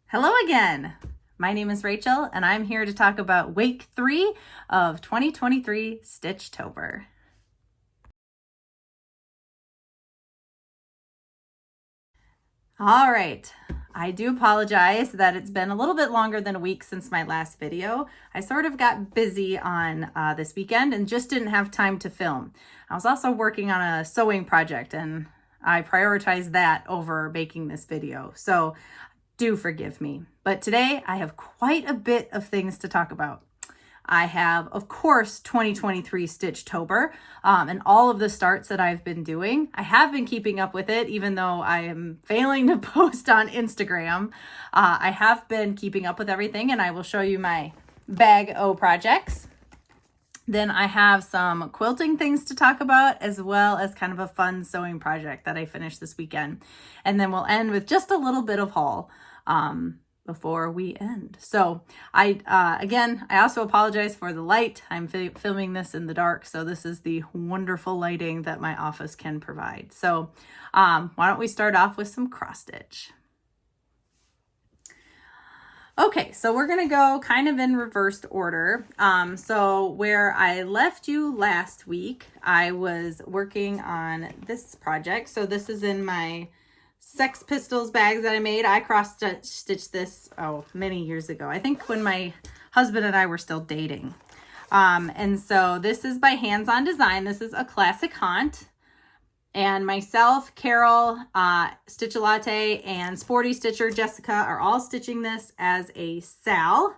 Hello again. My name is Rachel and I'm here to talk about week 3 of 2023 Stitchtober. All right, I do apologize that it's been a little bit longer than a week since my last video. I sort of got busy on this weekend and just didn't have time to film. I was also working on a sewing project and I prioritized that over making this video. So do forgive me. But today I have quite a bit of things to talk about. I have, of course, 2023 Stitchtober and all of the starts that I've been doing. I have been keeping up with it, even though I am failing to post on Instagram. I have been keeping up with everything, and I will show you my Bag O projects. Then I have some quilting things to talk about, as well as kind of a fun sewing project that I finished this weekend. And then we'll end with just a little bit of haul before we end. So I also apologize for the light. I'm filming this in the dark, so this is the wonderful lighting that my office can provide. So why don't we start off with some cross stitch. Okay, so we're gonna go kind of in reversed order. So where I left you last week, I was working on this project. So this is in my Sex Pistols bags that I made. I cross-stitched this, many years ago. I think when my husband and I were still dating. And so this is by Hands On Design. This is a classic haunt. And myself, Carol, Stitch-A-Latte, and Sporty Stitcher Jessica are all stitching this as a Sal.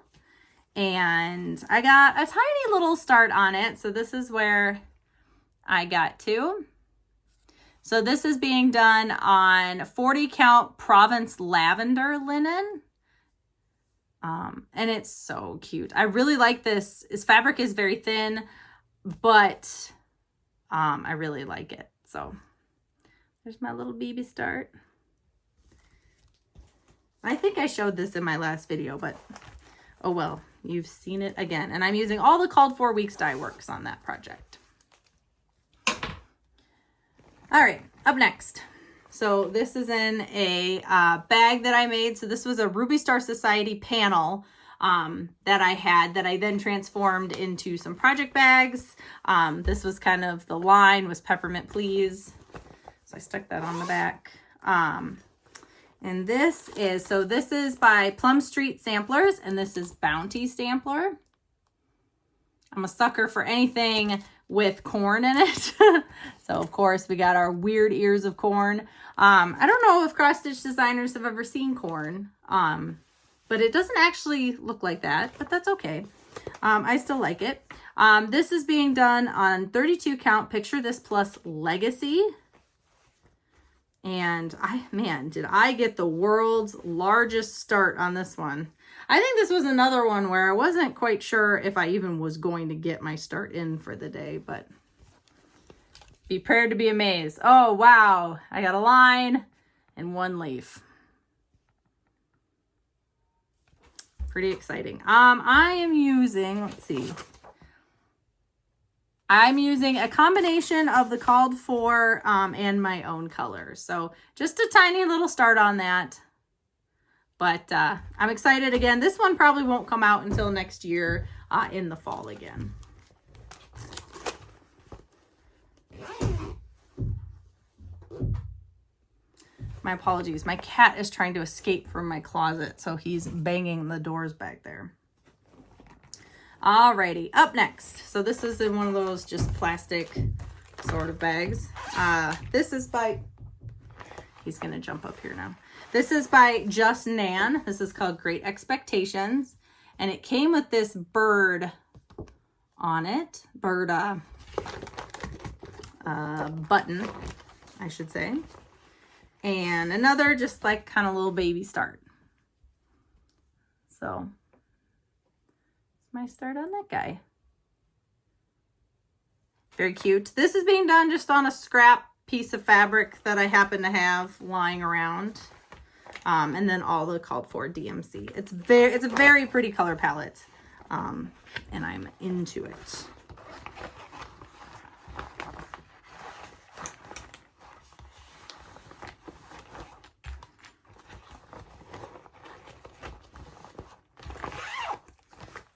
And I got a tiny little start on it. So this is where I got to. So this is being done on 40 count Provence lavender linen. And it's so cute. I really like this. This fabric is very thin, but I really like it. So there's my little baby start. I think I showed this in my last video, but oh well, you've seen it again. And I'm using all the called for weeks dye works on that project. All right, up next. So this is in a bag that I made. So this was a Ruby Star Society panel that I had that I then transformed into some project bags. This was kind of the line was Peppermint Please. So I stuck that on the back. And this is by Plum Street Samplers, and this is Bounty Sampler. I'm a sucker for anything with corn in it. So of course we got our weird ears of corn. I don't know if cross stitch designers have ever seen corn, but it doesn't actually look like that, but that's okay. I still like it. This is being done on 32 count Picture This Plus Legacy. And did I get the world's largest start on this one. I think this was another one where I wasn't quite sure if I even was going to get my start in for the day, but be prepared to be amazed. Oh, wow. I got a line and one leaf. Pretty exciting. I am using, let's see. I'm using a combination of the called for and my own colors. So just a tiny little start on that. But I'm excited again. This one probably won't come out until next year in the fall again. My apologies. My cat is trying to escape from my closet, so he's banging the doors back there. Alrighty, up next. So this is in one of those just plastic sort of bags. This is by, he's gonna jump up here now. This is by Just Nan. This is called Great Expectations. And it came with this bird on it. Button, I should say. And another just like kind of little baby start. So my start on that guy. Very cute. This is being done just on a scrap piece of fabric that I happen to have lying around. And then all the called for DMC. It's a very pretty color palette. And I'm into it.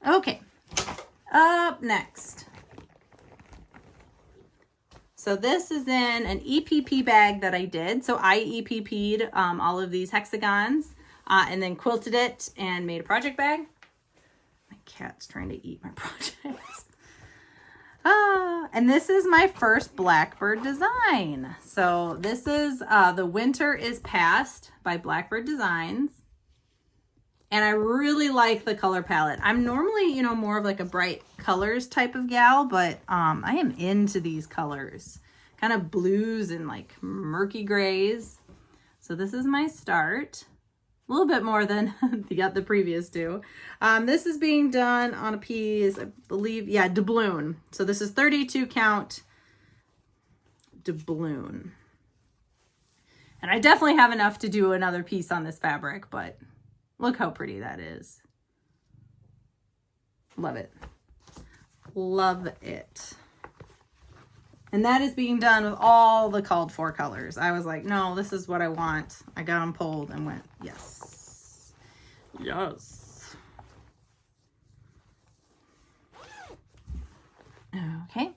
Okay, up next. So this is in an EPP bag that I did. So I EPP'd all of these hexagons and then quilted it and made a project bag. My cat's trying to eat my projects. And this is my first Blackbird design. So this is The Winter is Past by Blackbird Designs. And I really like the color palette. I'm normally, you know, more of like a bright colors type of gal, but I am into these colors. Kind of blues and like murky grays. So this is my start. A little bit more than the previous two. This is being done on a piece, I believe, yeah, doubloon. So this is 32 count doubloon. And I definitely have enough to do another piece on this fabric, but look how pretty that is. Love it. Love it. And that is being done with all the called for colors. I was like, no, this is what I want. I got them pulled and went, yes. Yes. Okay.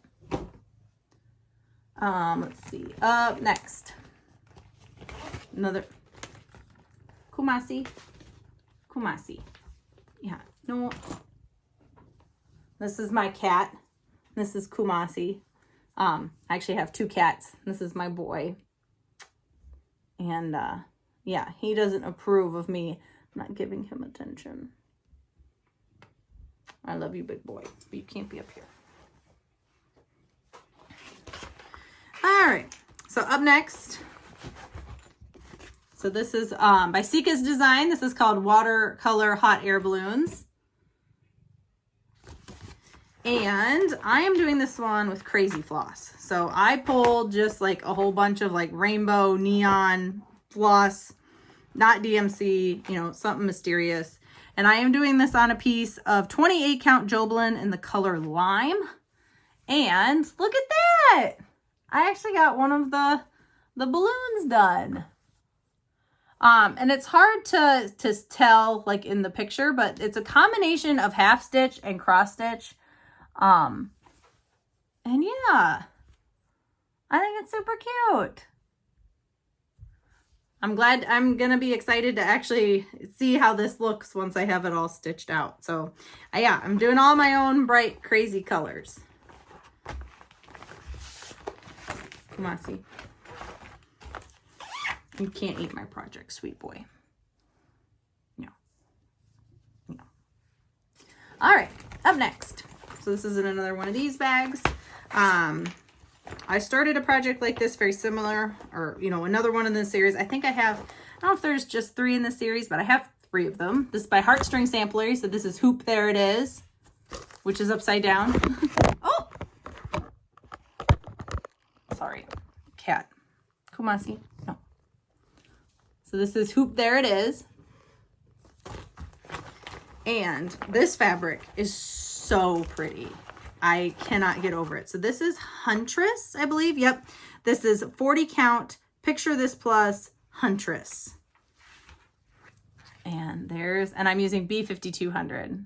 Let's see. Up next. Another Kumasi. Kumasi. Yeah. No. This is my cat. This is Kumasi. I actually have two cats. This is my boy. And, yeah, he doesn't approve of me not giving him attention. I love you, big boy, but you can't be up here. All right. So up next. So this is, by Sika's Design. This is called Watercolor Hot Air Balloons. And I am doing this one with crazy floss. So I pulled just like a whole bunch of like rainbow neon floss, not DMC, you know, something mysterious. And I am doing this on a piece of 28 count Joblin in the color Lime. And look at that. I actually got one of the balloons done. And it's hard to tell like in the picture, but it's a combination of half stitch and cross stitch. And yeah, I think it's super cute. I'm going to be excited to actually see how this looks once I have it all stitched out. So yeah, I'm doing all my own bright, crazy colors. Come on, see. You can't eat my project, sweet boy. No. No. All right, up next. So this is in another one of these bags. I started a project like this, very similar, or, you know, another one in this series. I think I have, I don't know if there's just 3 in this series, but I have 3 of them. This is by Heartstring Sampler. So this is Hoop There It Is, which is upside down. Oh! Sorry, cat. Kumasi, no. So this is Hoop There It Is. And this fabric is so pretty. I cannot get over it. So this is Huntress, I believe. Yep. This is 40 count Picture This Plus Huntress. And I'm using B5200.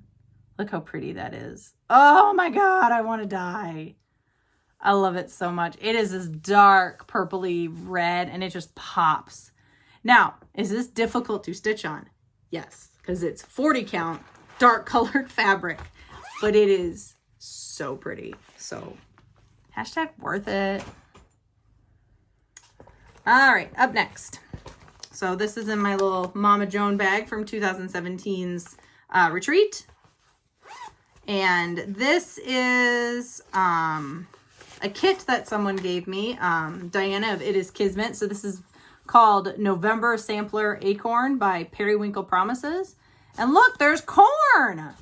Look how pretty that is. Oh my God, I want to die. I love it so much. It is this dark purpley red and it just pops. Now, is this difficult to stitch on? Yes, because it's 40 count dark colored fabric, but it is so pretty. So hashtag worth it. All right, up next. So this is in my little Mama Joan bag from 2017's retreat. And this is a kit that someone gave me, Diana of It Is Kismet. So this is called November Sampler Acorn by Periwinkle Promises. And look, there's corn.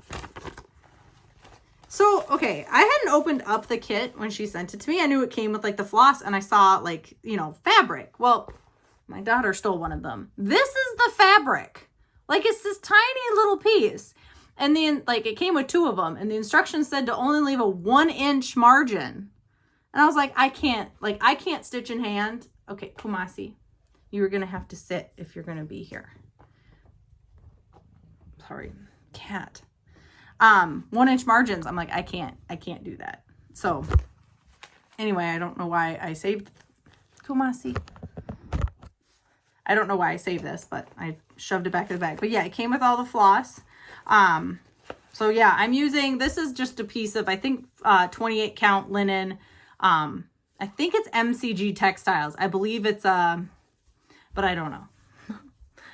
So, okay, I hadn't opened up the kit when she sent it to me. I knew it came with like the floss and I saw like, you know, fabric. Well, my daughter stole one of them. This is the fabric. Like it's this tiny little piece. And then like it came with 2 of them and the instructions said to only leave a 1-inch margin. And I was like, I can't stitch in hand. Okay, Kumasi, you are going to have to sit if you're going to be here. Sorry, cat. 1-inch margins. I'm like, I can't do that. So anyway, I don't know why I saved Kumasi. I don't know why I saved this, but I shoved it back in the bag. But yeah, it came with all the floss. So yeah, I'm using, this is just a piece of, I think, 28 count linen. I think it's MCG Textiles. I believe it's, but I don't know.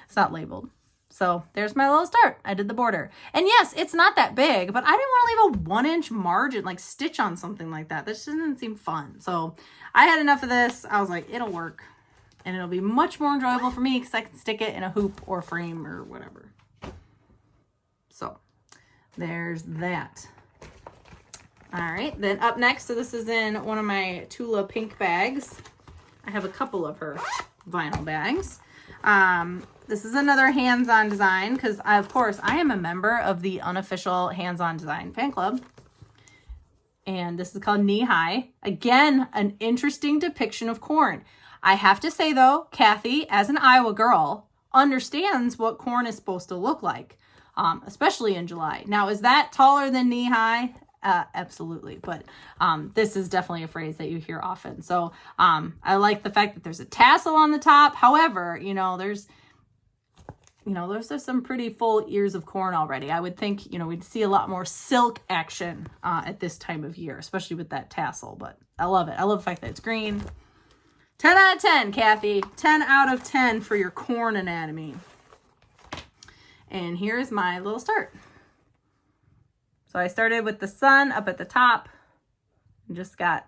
It's not labeled. So there's my little start. I did the border. And yes, it's not that big, but I didn't want to leave a 1-inch margin, like stitch on something like that. This doesn't seem fun. So I had enough of this. I was like, it'll work. And it'll be much more enjoyable for me because I can stick it in a hoop or frame or whatever. So there's that. All right, then up next, so this is in one of my Tula pink bags. I have a couple of her vinyl bags. This is another hands-on design because, of course, I am a member of the unofficial hands-on design fan club. And this is called Knee High. Again, an interesting depiction of corn. I have to say, though, Kathy, as an Iowa girl, understands what corn is supposed to look like, especially in July. Now, is that taller than knee high? Absolutely. But this is definitely a phrase that you hear often. So I like the fact that there's a tassel on the top. However, there's some pretty full ears of corn already. I would think, we'd see a lot more silk action at this time of year, especially with that tassel. But I love it. I love the fact that it's green. 10 out of 10, Kathy. 10 out of 10 for your corn anatomy. And here's my little start. So I started with the sun up at the top and just got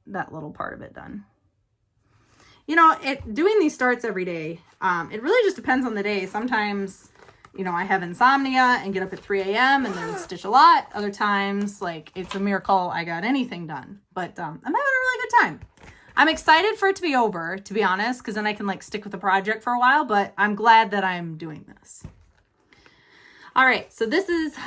that little part of it done. Doing these starts every day, it really just depends on the day. Sometimes, I have insomnia and get up at 3 a.m. and then stitch a lot. Other times, it's a miracle I got anything done. But I'm having a really good time. I'm excited for it to be over, to be honest, because then I can stick with the project for a while, but I'm glad that I'm doing this. All right, so this is,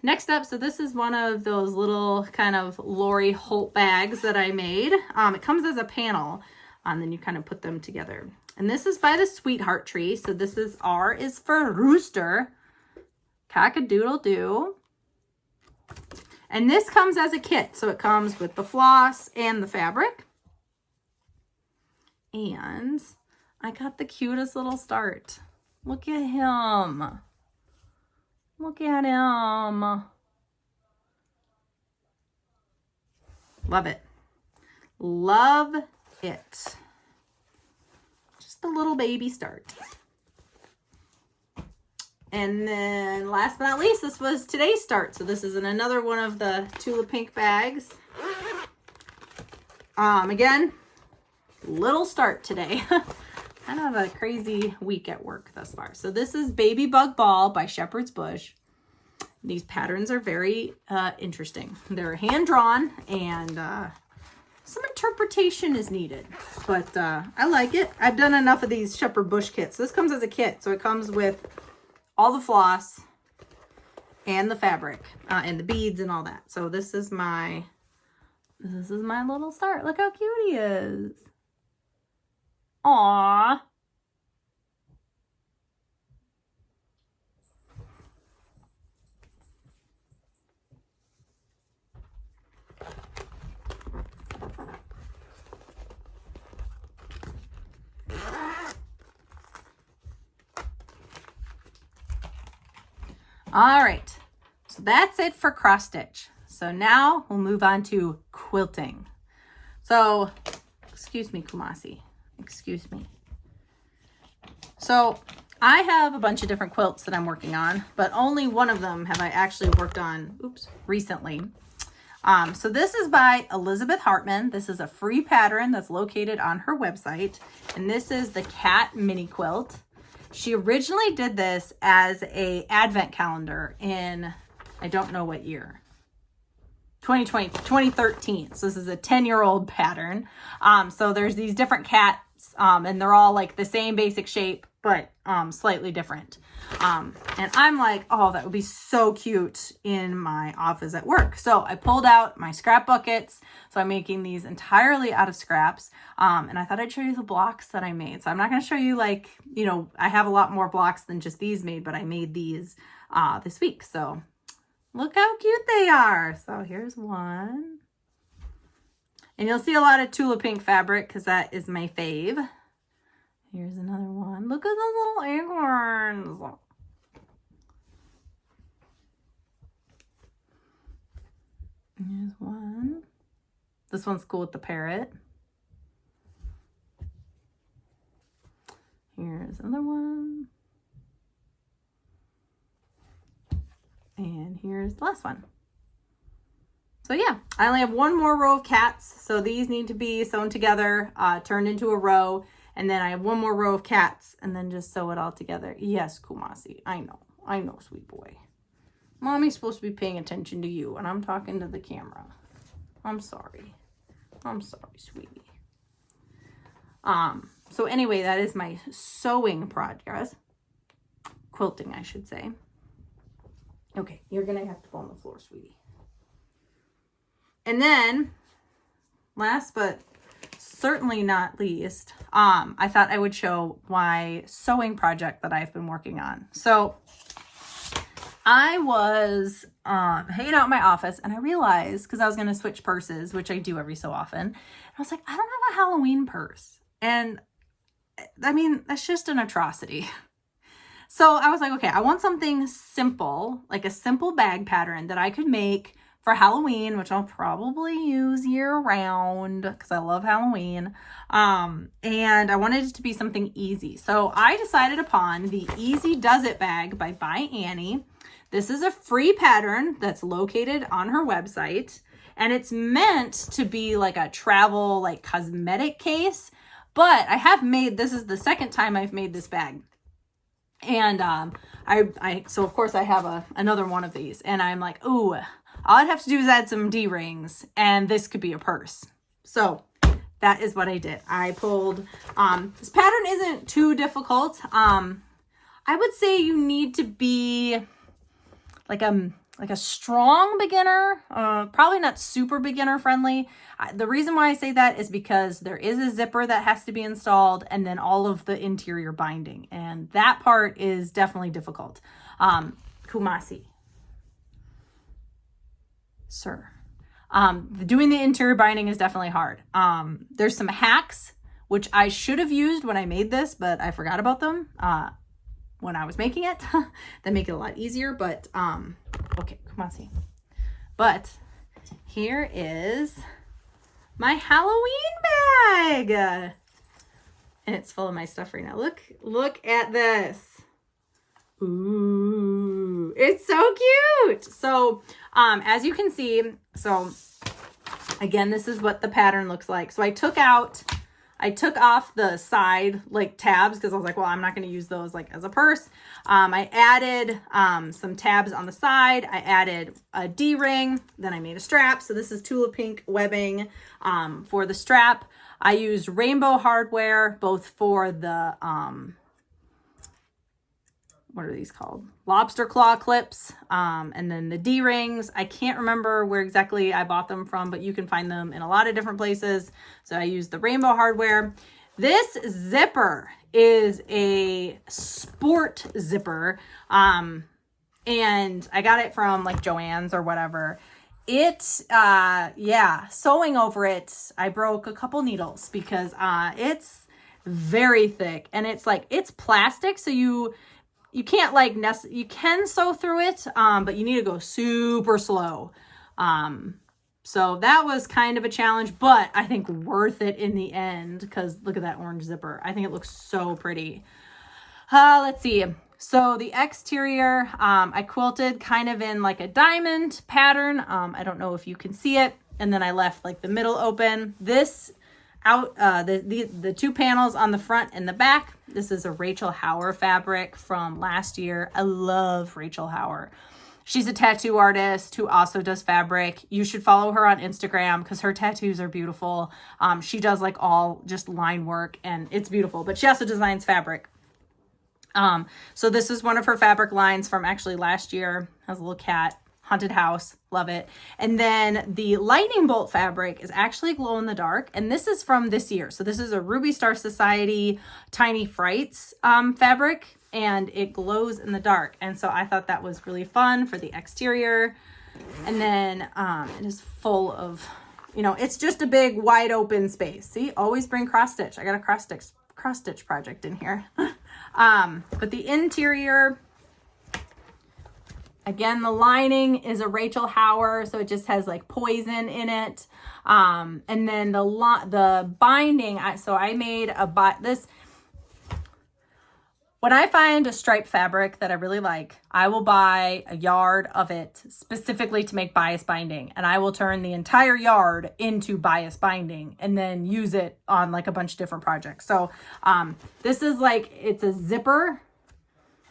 next up, so this is one of those little kind of Lori Holt bags that I made. It comes as a panel, and then you kind of put them together. And this is by the Sweetheart Tree, so this is R is for Rooster, cock-a-doodle-doo. And this comes as a kit, so it comes with the floss and the fabric. And I got the cutest little start. Look at him. Look at him. Love it. Love it. Just a little baby start. And then last but not least, this was today's start. So this is in another one of the Tula pink bags. Again, little start today. Kind of a crazy week at work thus far. So this is Baby Bug Ball by Shepherd's Bush. These patterns are very interesting. They're hand-drawn and some interpretation is needed. But I like it. I've done enough of these Shepherd Bush kits. This comes as a kit. So it comes with all the floss and the fabric and the beads and all that. So this is my little start. Look how cute he is. Aww. All right, so that's it for cross stitch. So now we'll move on to quilting. So, excuse me, Kumasi. Excuse me. So I have a bunch of different quilts that I'm working on, but only one of them have I actually worked on, recently. So this is by Elizabeth Hartman. This is a free pattern that's located on her website, and this is the Cat Mini Quilt. She originally did this as a advent calendar in, I don't know what year, 2013. So this is a 10-year-old pattern. So there's these different cats, and they're all like the same basic shape, but slightly different. And I'm like, oh, that would be so cute in my office at work. So I pulled out my scrap buckets. So I'm making these entirely out of scraps. And I thought I'd show you the blocks that I made. So I'm not going to show you I have a lot more blocks than just these made, but I made these this week. So Look how cute they are. So here's one. And you'll see a lot of Tula Pink fabric because that is my fave. Here's another one. Look at those little acorns. Here's one. This one's cool with the parrot. Here's another one. And here's the last one. So yeah, I only have one more row of cats. So these need to be sewn together, turned into a row. And then I have one more row of cats and then just sew it all together. Yes, Kumasi, I know, sweet boy. Mommy's supposed to be paying attention to you and I'm talking to the camera. I'm sorry, sweetie. So anyway, that is my sewing progress. Quilting, I should say. Okay, you're gonna have to go on the floor, sweetie. And then, last but certainly not least, I thought I would show my sewing project that I've been working on. So I was hanging out in my office and I realized, because I was going to switch purses, which I do every so often, and I was like, I don't have a Halloween purse. And I mean, that's just an atrocity. So I was like, okay, I want something simple, like a simple bag pattern that I could make for Halloween, which I'll probably use year round because I love Halloween. And I wanted it to be something easy. So I decided upon the Easy Does It bag by Annie. This is a free pattern that's located on her website. And it's meant to be like a travel, like cosmetic case. But I have made, this is the second time I've made this bag. And so of course I have another one of these. And I'm like, ooh, all I'd have to do is add some D-rings and this could be a purse. So that is what I did. I pulled, this pattern isn't too difficult. I would say you need to be like a strong beginner, probably not super beginner friendly. The reason why I say that is because there is a zipper that has to be installed and then all of the interior binding. And that part is definitely difficult. Kumasi. Sir. Doing the interior binding is definitely hard. There's some hacks, which I should have used when I made this, but I forgot about them when I was making it. That make it a lot easier, but okay, Kumasi. But here is my Halloween bag. And it's full of my stuff right now. Look at this. Ooh, it's so cute. So, as you can see, so again, this is what the pattern looks like. So I took off the side like tabs because I was like, well, I'm not going to use those like as a purse. I added some tabs on the side. I added a D-ring. Then I made a strap. So this is Tula Pink webbing for the strap. I used rainbow hardware both for the what are these called? Lobster claw clips, and then the D-rings. I can't remember where exactly I bought them from, but you can find them in a lot of different places. So I used the rainbow hardware. This zipper is a sport zipper, and I got it from like Joann's or whatever. Yeah, sewing over it, I broke a couple needles because it's very thick and it's plastic, so you can't like you can sew through it, but you need to go super slow. So that was kind of a challenge, but I think worth it in the end because look at that orange zipper. I think it looks so pretty. Let's see. So the exterior, I quilted kind of in like a diamond pattern. I don't know if you can see it. And then I left like the middle open. This out, the two panels on the front and the back. This is a Rachel Hauer fabric from last year. I love Rachel Hauer. She's a tattoo artist who also does fabric. You should follow her on Instagram because her tattoos are beautiful. She does like all just line work and it's beautiful, but she also designs fabric. So this is one of her fabric lines from actually last year. Has a little cat, haunted house, love it. And then the lightning bolt fabric is actually glow in the dark. And this is from this year. So this is a Ruby Star Society Tiny Frights fabric. and it glows in the dark. And so I thought that was really fun for the exterior. And then it is full of, you know, it's just a big wide open space. See, always bring cross stitch. I got a cross stitch project in here. But the interior, again, the lining is a Rachel Hauer, so it just has like poison in it. And then the binding, so I made this. When I find a striped fabric that I really like, I will buy a yard of it specifically to make bias binding. And I will turn the entire yard into bias binding and then use it on like a bunch of different projects. So this is like, it's a zipper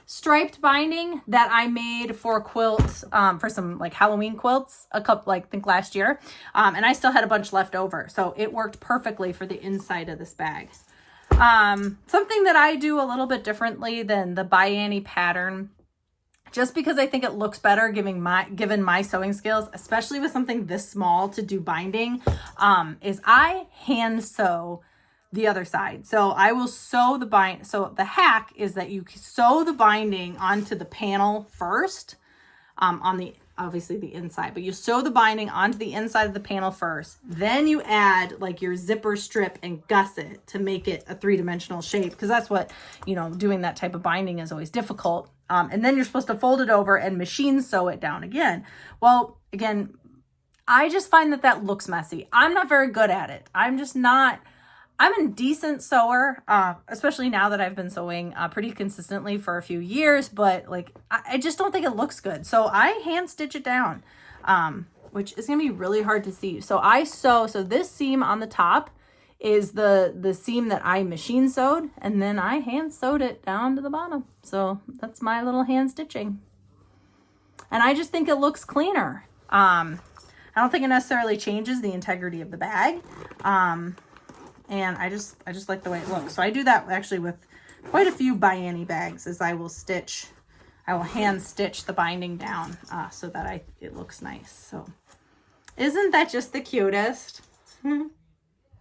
striped binding that I made for quilts, for some like Halloween quilts, a couple, like I think last year. And I still had a bunch left over. So it worked perfectly for the inside of this bag. Something that I do a little bit differently than the By Annie pattern, just because I think it looks better given my sewing skills, especially with something this small to do binding, is I hand sew the other side. So I will sew the so the hack is that you sew the binding onto the panel first, on the obviously the inside, but you sew the binding onto the inside of the panel first. Then you add like your zipper strip and gusset to make it a 3-dimensional shape, because that's what, you know, doing that type of binding is always difficult. And then you're supposed to fold it over and machine sew it down again. Well, again, I just find that looks messy. I'm not very good at it. I'm a decent sewer, especially now that I've been sewing pretty consistently for a few years, but like, I just don't think it looks good. So I hand stitch it down, which is going to be really hard to see. So so this seam on the top is the seam that I machine sewed, and then I hand sewed it down to the bottom. So that's my little hand stitching. And I just think it looks cleaner. I don't think it necessarily changes the integrity of the bag. And I just like the way it looks. So I do that actually with quite a few By Annie bags, is I will hand stitch the binding down so that it looks nice. So isn't that just the cutest?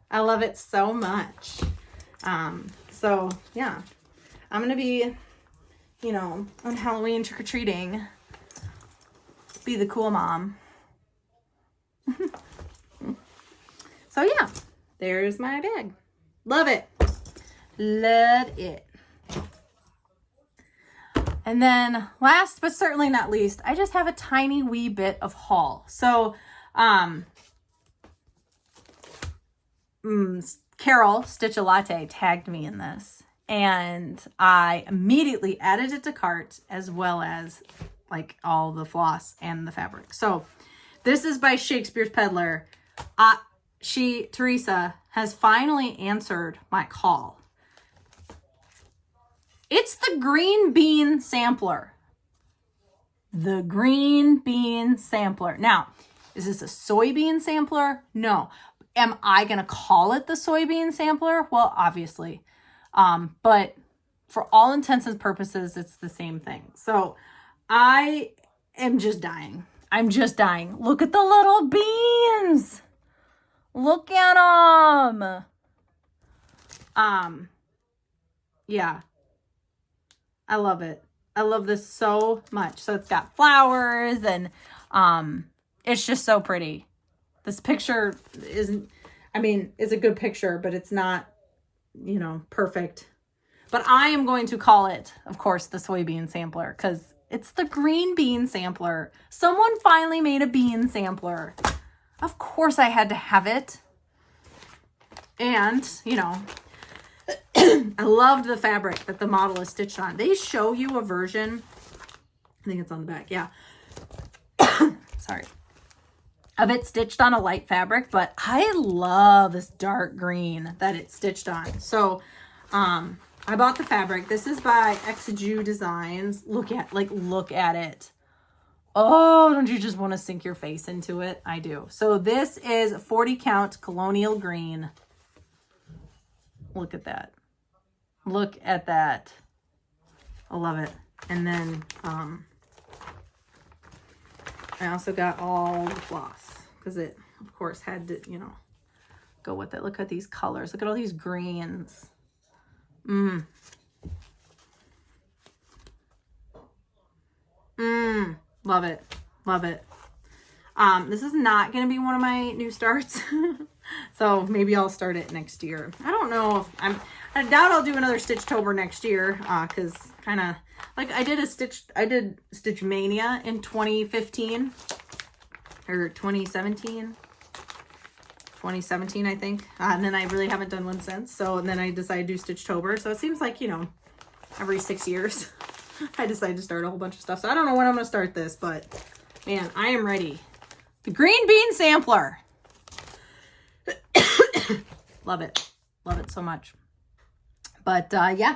I love it so much. So yeah, I'm going to be, you know, on Halloween trick-or-treating, be the cool mom. So yeah. There's my bag. Love it. Love it. And then last but certainly not least, I just have a tiny wee bit of haul. So Carol Stitch a Latte tagged me in this, and I immediately added it to cart, as well as like all the floss and the fabric. So this is by Shakespeare's Peddler. Teresa, has finally answered my call. It's the green bean sampler. The green bean sampler. Now, is this a soybean sampler? No. Am I going to call it the soybean sampler? Well, obviously. But for all intents and purposes, it's the same thing. So I am just dying. I'm just dying. Look at the little beans. Look at them. Yeah, I love it. I love this so much. So it's got flowers, and it's just so pretty. This picture isn't, I mean, it's a good picture, but it's not, you know, perfect. But I am going to call it, of course, the soybean sampler, because it's the green bean sampler. Someone finally made a bean sampler. Of course I had to have it. And, you know, I loved the fabric that the model is stitched on. They show you a version, I think it's on the back, yeah. Sorry. Of it stitched on a light fabric, but I love this dark green that it's stitched on. So, I bought the fabric. This is by Exiju Designs. Look at it. Oh, don't you just want to sink your face into it? I do. So this is 40 count colonial green. Look at that. Look at that. I love it. And then I also got all the floss, because it, of course, had to, you know, go with it. Look at these colors. Look at all these greens. Love it. Love it. This is not going to be one of my new starts. So maybe I'll start it next year. I don't know if I doubt I'll do another Stitchtober next year. Cause kind of like I did Stitch Mania in 2015 or 2017, I think. And then I really haven't done one since. So, and then I decided to do Stitchtober. So it seems like, you know, every 6 years I decide to start a whole bunch of stuff. So I don't know when I'm going to start this, but man, I am ready. The green bean sampler. Love it. Love it so much. But yeah,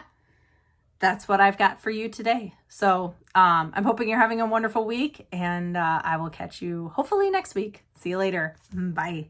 that's what I've got for you today. So I'm hoping you're having a wonderful week, and I will catch you hopefully next week. See you later. Bye.